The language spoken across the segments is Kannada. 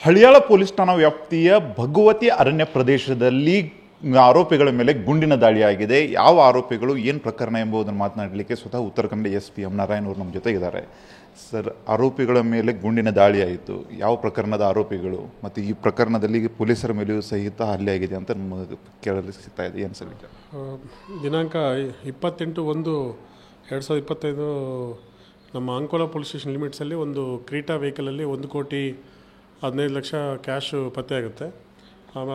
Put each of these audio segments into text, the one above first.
ಹಳಿಯಾಳ ಪೊಲೀಸ್ ಠಾಣಾ ವ್ಯಾಪ್ತಿಯ ಭಗವತಿ ಅರಣ್ಯ ಪ್ರದೇಶದಲ್ಲಿ ಆರೋಪಿಗಳ ಮೇಲೆ ಗುಂಡಿನ ದಾಳಿಯಾಗಿದೆ. ಯಾವ ಆರೋಪಿಗಳು, ಏನು ಪ್ರಕರಣ ಎಂಬುದನ್ನು ಮಾತನಾಡಲಿಕ್ಕೆ ಸ್ವತಃ ಉತ್ತರ ಕನ್ನಡ SP ಎಂ ನಾರಾಯಣ್ ಅವರು ನಮ್ಮ ಜೊತೆ ಇದ್ದಾರೆ. ಸರ್, ಆರೋಪಿಗಳ ಮೇಲೆ ಗುಂಡಿನ ದಾಳಿ ಆಯಿತು, ಯಾವ ಪ್ರಕರಣದ ಆರೋಪಿಗಳು ಮತ್ತು ಈ ಪ್ರಕರಣದಲ್ಲಿ ಪೊಲೀಸರ ಮೇಲೆಯೂ ಸಹಿತ ಹಲ್ಲೆ ಆಗಿದೆ ಅಂತ ನಮಗೆ ಕೇಳಲು ಸಿಗ್ತಾ ಇದೆ. ಏನು ಸರ್? ದಿನಾಂಕ 28/1/2025 ನಮ್ಮ ಅಂಕೋಲಾ ಪೊಲೀಸ್ ಸ್ಟೇಷನ್ ಲಿಮಿಟ್ಸಲ್ಲಿ ಒಂದು ಕ್ರೀಟಾ ವೆಹಿಕಲಲ್ಲಿ 1,15,00,000 ಕ್ಯಾಶು ಪತ್ತೆ ಆಗುತ್ತೆ.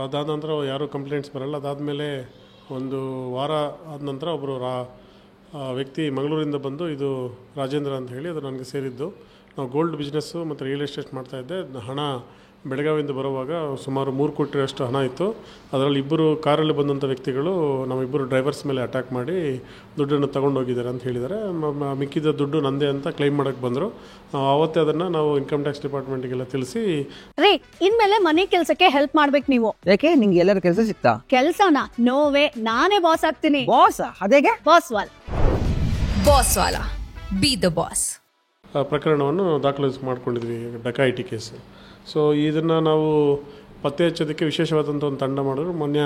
ಅದಾದ ನಂತರ ಯಾರೂ ಕಂಪ್ಲೇಂಟ್ಸ್ ಬರೋಲ್ಲ. ಅದಾದಮೇಲೆ ಒಂದು ವಾರ ಆದ ನಂತರ ಒಬ್ಬರು ವ್ಯಕ್ತಿ ಮಂಗಳೂರಿಂದ ಬಂದು, ಇದು ರಾಜೇಂದ್ರ ಅಂತ ಹೇಳಿ, ಅದು ನನಗೆ ಸೇರಿದ್ದು. ನಾವು ಗೋಲ್ಡ್ ಬಿಸ್ನೆಸ್ಸು ಮತ್ತು ರಿಯಲ್ ಎಸ್ಟೇಟ್ ಮಾಡ್ತಾಯಿದ್ದೆ. ಹಣ ಬೆಳಗಾವಿಯಿಂದ ಬರುವಾಗ ಸುಮಾರು 3 ಕೋಟಿಯಷ್ಟು ಹಣ ಇತ್ತು. ಅದರಲ್ಲಿ ಇಬ್ಬರು ಕಾರಲ್ಲಿ ಬಂದಂಥ ವ್ಯಕ್ತಿಗಳು ನಮ್ಮಿಬ್ಬರು ಡ್ರೈವರ್ಸ್ ಮೇಲೆ ಅಟ್ಯಾಕ್ ಮಾಡಿ ದುಡ್ಡನ್ನು ತೊಗೊಂಡೋಗಿದ್ದಾರೆ ಅಂತ ಹೇಳಿದ್ದಾರೆ. ಮಿಕ್ಕಿದ ದುಡ್ಡು ನಂದೇ ಅಂತ ಕ್ಲೈಮ್ ಮಾಡೋಕ್ಕೆ ಬಂದರು. ಆವತ್ತೇ ಅದನ್ನು ನಾವು ಇನ್ಕಮ್ ಟ್ಯಾಕ್ಸ್ ಡಿಪಾರ್ಟ್ಮೆಂಟಿಗೆಲ್ಲ ತಿಳಿಸಿ, ರೀ ಇನ್ಮೇಲೆ ಮನೆ ಕೆಲಸಕ್ಕೆ ಹೆಲ್ಪ್ ಮಾಡ್ಬೇಕು ನೀವು. ಯಾಕೆ, ನಿಂಗೆ ಎಲ್ಲರೂ ಕೆಲಸ ಸಿಗ್ತಾ? ಕೆಲಸನ ನೋವೇ, ನಾನೇ ಬಾಸ್ ಆಗ್ತೀನಿ. ಬಾಸ್? ಅದೇಗೆ? ಬಾಸ್ ವಾಲ ಬಿ ದ ಬಾಸ್. ಪ್ರಕರಣವನ್ನು ದಾಖಲು ಮಾಡ್ಕೊಂಡಿದ್ವಿ, ಡಕಾಯಿಟಿ ಕೇಸು. ಸೊ ಇದನ್ನು ನಾವು ಪತ್ತೆ ಹಚ್ಚೋದಕ್ಕೆ ವಿಶೇಷವಾದಂಥ ಒಂದು ತಂಡ ಮಾಡಿದ್ರು. ಮೊನ್ನೆ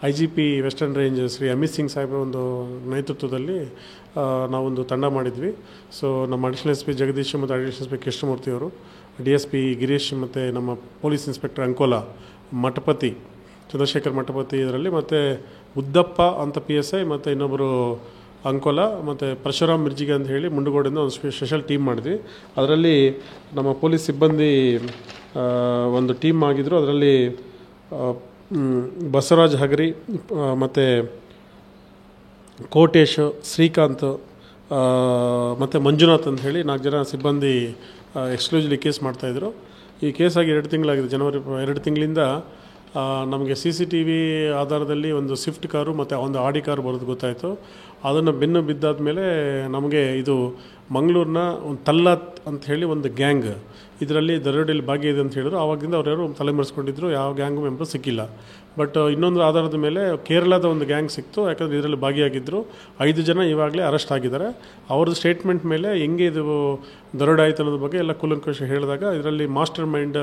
IGP western range Shri Amit Singh ಸಾಹೇಬ್ರ ಒಂದು ನೇತೃತ್ವದಲ್ಲಿ ನಾವೊಂದು ತಂಡ ಮಾಡಿದ್ವಿ. ಸೊ ನಮ್ಮ ಅಡಿಷನಲ್ SP ಜಗದೀಶ್ ಮತ್ತು ಅಡಿಷನಲ್ SP ಕೃಷ್ಣಮೂರ್ತಿ ಅವರು, DSP ಗಿರೀಶ್ ಮತ್ತು ನಮ್ಮ ಪೊಲೀಸ್ ಇನ್ಸ್ಪೆಕ್ಟರ್ ಅಂಕೋಲಾ ಮಠಪತಿ ಚಂದ್ರಶೇಖರ್ ಮಠಪತಿ ಇದರಲ್ಲಿ, ಮತ್ತು ಉದ್ದಪ್ಪ ಅಂತ PSI, ಮತ್ತು ಇನ್ನೊಬ್ಬರು ಅಂಕೋಲಾ, ಮತ್ತು ಪರಶುರಾಮ್ ಮಿರ್ಜಿಗೆ ಅಂತ ಹೇಳಿ ಮುಂಡಗೋಡಿಂದ ಒಂದು ಸ್ಪೆಷಲ್ ಟೀಮ್ ಮಾಡಿದ್ವಿ. ಅದರಲ್ಲಿ ನಮ್ಮ ಪೊಲೀಸ್ ಸಿಬ್ಬಂದಿ ಒಂದು ಟೀಮ್ ಆಗಿದ್ದರು. ಅದರಲ್ಲಿ ಬಸವರಾಜ್ ಹಗರಿ ಮತ್ತು ಕೋಟೇಶ್, ಶ್ರೀಕಾಂತ್ ಮತ್ತು ಮಂಜುನಾಥ್ ಅಂತ ಹೇಳಿ 4 ಜನ ಸಿಬ್ಬಂದಿ ಎಕ್ಸ್ಕ್ಲೂಸಿವ್ಲಿ ಕೇಸ್ ಮಾಡ್ತಾಯಿದ್ರು. ಈ ಕೇಸಾಗಿ 2 ತಿಂಗಳಾಗಿದೆ. ಜನವರಿ 2 ತಿಂಗಳಿಂದ ನಮಗೆ CCTV ಆಧಾರದಲ್ಲಿ ಒಂದು ಸ್ವಿಫ್ಟ್ ಕಾರು ಮತ್ತು ಒಂದು ಆಡಿ ಕಾರು ಬರೋದು ಗೊತ್ತಾಯಿತು. ಅದನ್ನು ಬೆನ್ನು ಬಿದ್ದಾದ ಮೇಲೆ ನಮಗೆ ಇದು ಮಂಗಳೂರಿನ ಒಂದು ತಲ್ಲತ್ ಅಂತ ಹೇಳಿ ಒಂದು ಗ್ಯಾಂಗ್ ಇದರಲ್ಲಿ ದರೋಡೆಯಲ್ಲಿ ಭಾಗಿಯಿದೆ ಅಂತ ಹೇಳಿದ್ರು. ಆವಾಗಿಂದ ಅವ್ರ್ಯಾರು ತಲೆಮರೆಸ್ಕೊಂಡಿದ್ರು, ಯಾವ ಗ್ಯಾಂಗು ಮೆಂಬರ್ ಸಿಕ್ಕಿಲ್ಲ. ಬಟ್ ಇನ್ನೊಂದು ಆಧಾರದ ಮೇಲೆ ಕೇರಳದ ಒಂದು ಗ್ಯಾಂಗ್ ಸಿಕ್ತು, ಯಾಕಂದರೆ ಇದರಲ್ಲಿ ಭಾಗಿಯಾಗಿದ್ದರು. 5 ಜನ ಇವಾಗಲೇ ಅರೆಸ್ಟ್ ಆಗಿದ್ದಾರೆ. ಅವ್ರದ್ದು ಸ್ಟೇಟ್ಮೆಂಟ್ ಮೇಲೆ ಹೆಂಗೆ ಇದು ದರೋಡೆ ಆಯಿತು ಅನ್ನೋದ್ರ ಬಗ್ಗೆ ಎಲ್ಲ ಕೂಲಂಕಷ ಹೇಳಿದಾಗ ಇದರಲ್ಲಿ ಮಾಸ್ಟರ್ ಮೈಂಡ್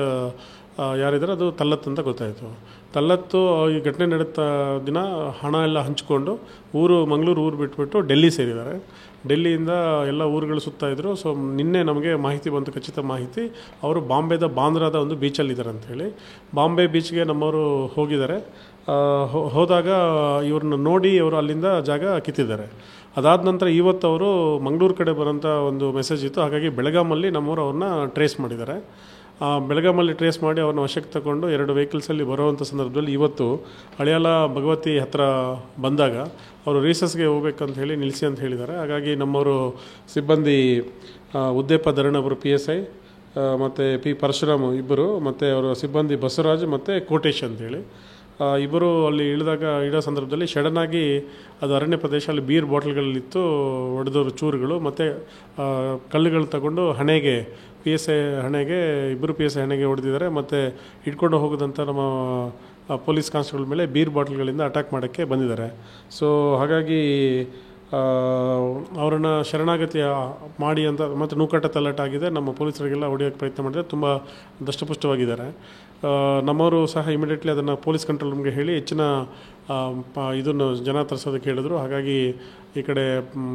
ಯಾರಿದ್ದಾರೆ ಅದು ತಲ್ಲತ್ ಅಂತ ಗೊತ್ತಾಯಿತು. ತಲ್ಲತ್ತು ಈ ಘಟನೆ ನಡೆದ ದಿನ ಹಣ ಎಲ್ಲ ಹಂಚಿಕೊಂಡು ಮಂಗಳೂರು ಊರು ಬಿಟ್ಬಿಟ್ಟು ಡೆಲ್ಲಿ ಸೇರಿದ್ದಾರೆ. ಡೆಲ್ಲಿಯಿಂದ ಎಲ್ಲ ಊರುಗಳು ಸುತ್ತಾಯಿದ್ರು. ಸೊ ನಿನ್ನೆ ನಮಗೆ ಮಾಹಿತಿ ಬಂತು, ಖಚಿತ ಮಾಹಿತಿ, ಅವರು ಬಾಂಬೆದ ಬಾಂದ್ರಾದ ಒಂದು ಬೀಚಲ್ಲಿದ್ದಾರೆ ಅಂಥೇಳಿ. ಬಾಂಬೆ ಬೀಚ್ಗೆ ನಮ್ಮವರು ಹೋಗಿದ್ದಾರೆ. ಹೋದಾಗ ಇವ್ರನ್ನ ನೋಡಿ ಅವರು ಅಲ್ಲಿಂದ ಜಾಗ ಕಿತ್ತಿದ್ದಾರೆ. ಅದಾದ ನಂತರ ಇವತ್ತು ಅವರು ಮಂಗಳೂರು ಕಡೆ ಬರೋಂಥ ಒಂದು ಮೆಸೇಜ್ ಇತ್ತು. ಹಾಗಾಗಿ ಬೆಳಗಾಮಲ್ಲಿ ನಮ್ಮವರು ಅವ್ರನ್ನ ಟ್ರೇಸ್ ಮಾಡಿದ್ದಾರೆ. ಬೆಳಗಾಮಲ್ಲಿ ಟ್ರೇಸ್ ಮಾಡಿ ಅವ್ರನ್ನ ವಶಕ್ಕೆ ತಗೊಂಡು 2 ವೆಹಿಕಲ್ಸಲ್ಲಿ ಬರುವಂಥ ಸಂದರ್ಭದಲ್ಲಿ ಇವತ್ತು ಹಳಿಯಾಳ ಭಗವತಿ ಹತ್ತಿರ ಬಂದಾಗ ಅವರು ರೀಸಸ್ಗೆ ಹೋಗ್ಬೇಕಂತ ಹೇಳಿ ನಿಲ್ಲಿಸಿ ಅಂತ ಹೇಳಿದ್ದಾರೆ. ಹಾಗಾಗಿ ನಮ್ಮವರು ಸಿಬ್ಬಂದಿ ಉದ್ದೇಪ ಧರಣವರು PSI ಮತ್ತು ಪರಶುರಾಮ್ ಇಬ್ಬರು, ಮತ್ತು ಅವರ ಸಿಬ್ಬಂದಿ ಬಸವರಾಜ್ ಮತ್ತು ಕೋಟೇಶ್ ಅಂತೇಳಿ ಇಬ್ಬರು ಅಲ್ಲಿ ಇಳೋ ಸಂದರ್ಭದಲ್ಲಿ ಸಡನ್ನಾಗಿ ಅದು ಅರಣ್ಯ ಪ್ರದೇಶ, ಅಲ್ಲಿ ಬೀರ್ ಬಾಟಲ್ಗಳಲ್ಲಿತ್ತು ಹೊಡೆದವರು ಚೂರುಗಳು, ಮತ್ತು ಕಲ್ಲುಗಳು ತಗೊಂಡು ಹಣೆಗೆ ಇಬ್ಬರು PSI ಹಣೆಗೆ ಹೊಡೆದಿದ್ದಾರೆ. ಮತ್ತು ಇಟ್ಕೊಂಡು ಹೋಗೋದಂಥ ನಮ್ಮ ಪೊಲೀಸ್ ಕಾನ್ಸ್ಟೇಬಲ್ ಮೇಲೆ ಬೀರ್ ಬಾಟಲ್ಗಳಿಂದ ಅಟ್ಯಾಕ್ ಮಾಡೋಕ್ಕೆ ಬಂದಿದ್ದಾರೆ. ಸೊ ಹಾಗಾಗಿ ಅವರನ್ನು ಶರಣಾಗತಿ ಮಾಡಿ ಅಂತ, ಮತ್ತು ನೂಕಾಟ ತಲ್ಲಾಟ ನಮ್ಮ ಪೊಲೀಸರಿಗೆಲ್ಲ ಹೊಡೆಯೋಕ್ಕೆ ಪ್ರಯತ್ನ ಮಾಡಿದರೆ ತುಂಬ ದಷ್ಟಪುಷ್ಟವಾಗಿದ್ದಾರೆ. ನಮ್ಮವರು ಸಹ ಇಮಿಡಿಯೇಟ್ಲಿ ಅದನ್ನು ಪೊಲೀಸ್ ಕಂಟ್ರೋಲ್ ರೂಮ್ಗೆ ಹೇಳಿ ಹೆಚ್ಚಿನ ಇದನ್ನು ಜನ ತರಿಸೋದಕ್ಕೆ ಹೇಳಿದ್ರು. ಹಾಗಾಗಿ ಈ ಕಡೆ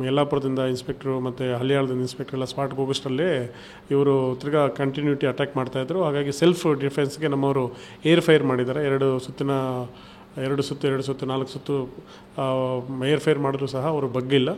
ಯಲ್ಲಾಪುರದಿಂದ ಇನ್ಸ್ಪೆಕ್ಟ್ರು ಮತ್ತು ಹಳ್ಳಿಯಾಳದಿಂದ ಇನ್ಸ್ಪೆಕ್ಟ್ರ್ ಎಲ್ಲ ಸ್ಪಾಟ್ಗೆ ಹೋಗೋಷ್ಟರಲ್ಲೇ ಇವರು ತಿರ್ಗಾ ಕಂಟಿನ್ಯೂಟಿ ಅಟ್ಯಾಕ್ ಮಾಡ್ತಾಯಿದ್ರು. ಹಾಗಾಗಿ ಸೆಲ್ಫ್ ಡಿಫೆನ್ಸ್ಗೆ ನಮ್ಮವರು ಏರ್ ಫೈರ್ ಮಾಡಿದ್ದಾರೆ. 2 ಸುತ್ತು 4 ಸುತ್ತು ಏರ್ ಫೈರ್ ಮಾಡಿದ್ರು ಸಹ ಅವರು ಬಗ್ಗಿಲ್ಲ.